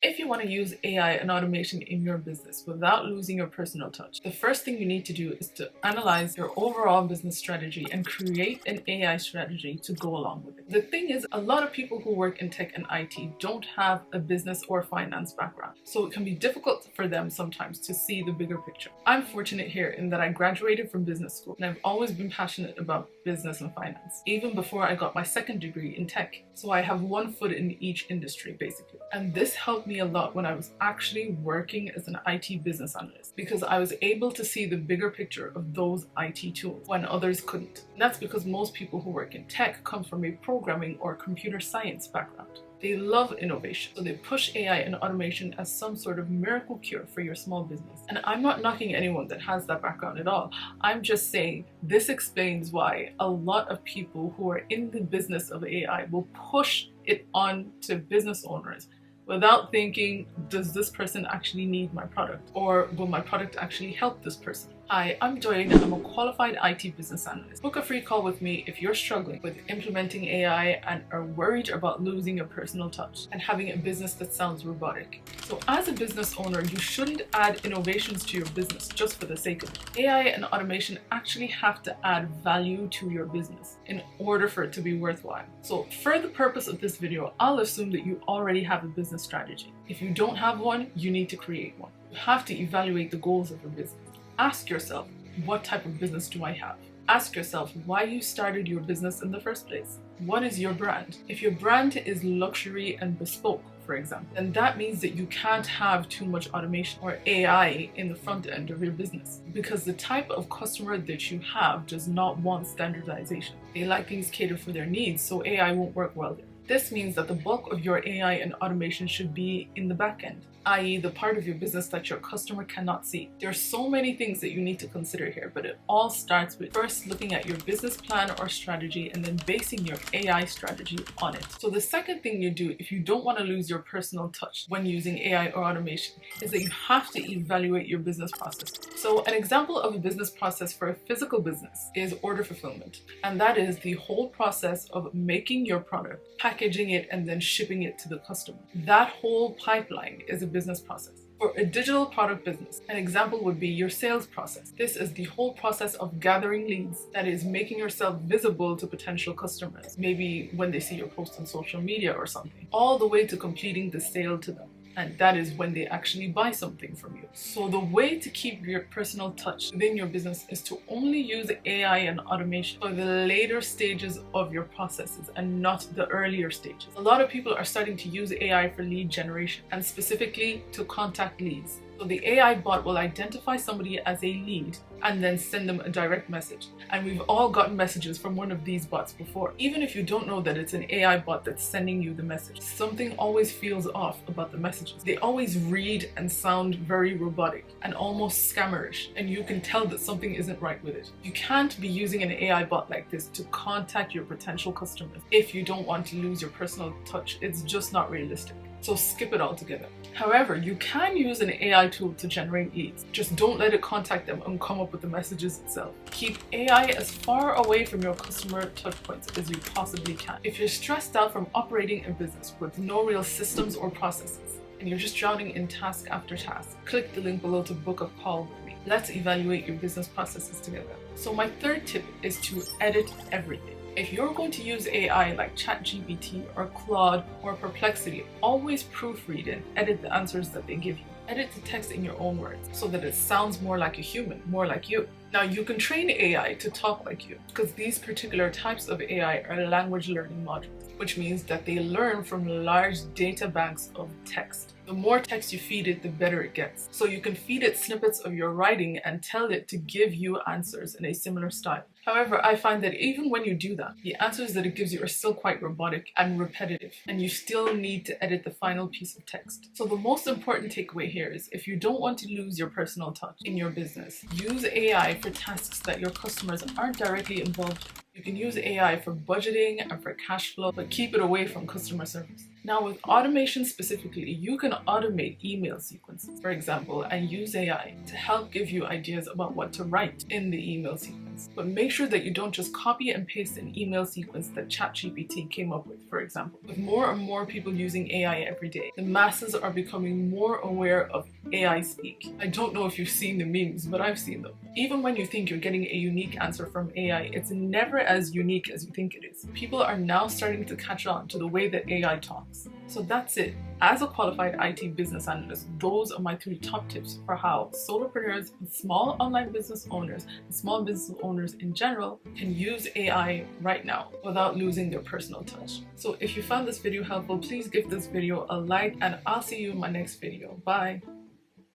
If you want to use AI and automation in your business without losing your personal touch, the first thing you need to do is to analyze your overall business strategy and create an AI strategy to go along with it. The thing is, a lot of people who work in tech and IT don't have a business or finance background, so it can be difficult for them sometimes to see the bigger picture. I'm fortunate here in that I graduated from business school and I've always been passionate about business and finance, even before I got my second degree in tech. So I have one foot in each industry basically. And this helped me a lot when I was actually working as an IT business analyst, because I was able to see the bigger picture of those IT tools when others couldn't. And that's because most people who work in tech come from a programming or computer science background. They love innovation, so they push AI and automation as some sort of miracle cure for your small business. And I'm not knocking anyone that has that background at all. I'm just saying this explains why a lot of people who are in the business of AI will push it on to business owners without thinking, does this person actually need my product? Or will my product actually help this person? Hi, I'm Joy and I'm a qualified IT business analyst. Book a free call with me if you're struggling with implementing AI and are worried about losing your personal touch and having a business that sounds robotic. So as a business owner, you shouldn't add innovations to your business just for the sake of it. AI and automation actually have to add value to your business in order for it to be worthwhile. So for the purpose of this video, I'll assume that you already have a business strategy. If you don't have one, you need to create one. You have to evaluate the goals of your business. Ask yourself, what type of business do I have? Ask yourself why you started your business in the first place. What is your brand? If your brand is luxury and bespoke, for example, then that means that you can't have too much automation or AI in the front end of your business, because the type of customer that you have does not want standardization. They like things catered for their needs, so AI won't work well there. This means that the bulk of your AI and automation should be in the back end, i.e. the part of your business that your customer cannot see. There are so many things that you need to consider here, but it all starts with first looking at your business plan or strategy and then basing your AI strategy on it. So the second thing you do if you don't want to lose your personal touch when using AI or automation is that you have to evaluate your business process. So an example of a business process for a physical business is order fulfillment, and that is the whole process of making your product, packaging it, and then shipping it to the customer. That whole pipeline is a business process. For a digital product business, an example would be your sales process. This is the whole process of gathering leads, that is making yourself visible to potential customers, maybe when they see your post on social media or something, all the way to completing the sale to them. And that is when they actually buy something from you. So the way to keep your personal touch within your business is to only use AI and automation for the later stages of your processes and not the earlier stages. A lot of people are starting to use AI for lead generation and specifically to contact leads. So the AI bot will identify somebody as a lead and then send them a direct message. And we've all gotten messages from one of these bots before. Even if you don't know that it's an AI bot that's sending you the message, something always feels off about the messages. They always read and sound very robotic and almost scammerish, and you can tell that something isn't right with it. You can't be using an AI bot like this to contact your potential customers if you don't want to lose your personal touch. It's just not realistic. So skip it altogether. However, you can use an AI tool to generate leads. Just don't let it contact them and come up with the messages itself. Keep AI as far away from your customer touchpoints as you possibly can. If you're stressed out from operating a business with no real systems or processes, and you're just drowning in task after task, click the link below to book a call with me. Let's evaluate your business processes together. So my third tip is to edit everything. If you're going to use AI like ChatGPT or Claude or Perplexity, always proofread and edit the answers that they give you. Edit the text in your own words so that it sounds more like a human, more like you. Now you can train AI to talk like you, because these particular types of AI are language learning modules, which means that they learn from large data banks of text. The more text you feed it, the better it gets. So you can feed it snippets of your writing and tell it to give you answers in a similar style. However, I find that even when you do that, the answers that it gives you are still quite robotic and repetitive, and you still need to edit the final piece of text. So the most important takeaway here is, if you don't want to lose your personal touch in your business, use AI for tasks that your customers aren't directly involved in. You can use AI for budgeting and for cash flow, but keep it away from customer service. Now with automation specifically, you can automate email sequences, for example, and use AI to help give you ideas about what to write in the email sequence. sense. But make sure that you don't just copy and paste an email sequence that ChatGPT came up with, for example. With more and more people using AI every day, the masses are becoming more aware of AI speak. I don't know if you've seen the memes, but I've seen them. Even when you think you're getting a unique answer from AI, it's never as unique as you think it is. People are now starting to catch on to the way that AI talks. So that's it. As a qualified IT business analyst, those are my 3 top tips for how solopreneurs, small online business owners, and small business owners in general can use AI right now without losing their personal touch. So if you found this video helpful, please give this video a like, and I'll see you in my next video. Bye.